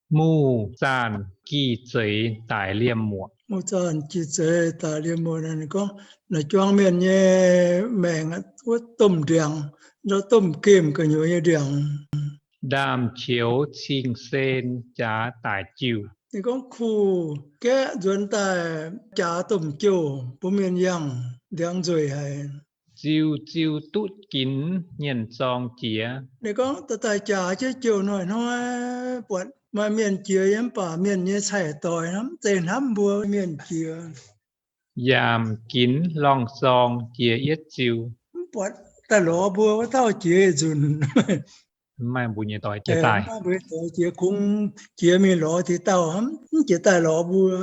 Mu san kỳ giới đại liêm mùa. Mu san kỳ giới đại liêm mùa này có là choang miền nhé mèn quất tôm điàng rồi tôm kem cái nhiều như điàng. Đam chiếu chinh sen giá đại chiều. Thì có khu cái chuẩn tại trả tôm chiều bố miền yang điàng rồi hay. Chiều chiều tút kín nhân dòng chía. Thì có tại trả chứ chiều nói bọn mà miền chia em bảo miền như xài tỏi lắm tên lắm bùa miền chia. Yàm kín long dòng chía yết chiều. Bọn ta lọ bùa tao chia dùn. Mai bùi nhẹ tỏi chía tài. Mà bữa tối chia cũng chia mi lọ thì tao hắm chia tài lọ bùa.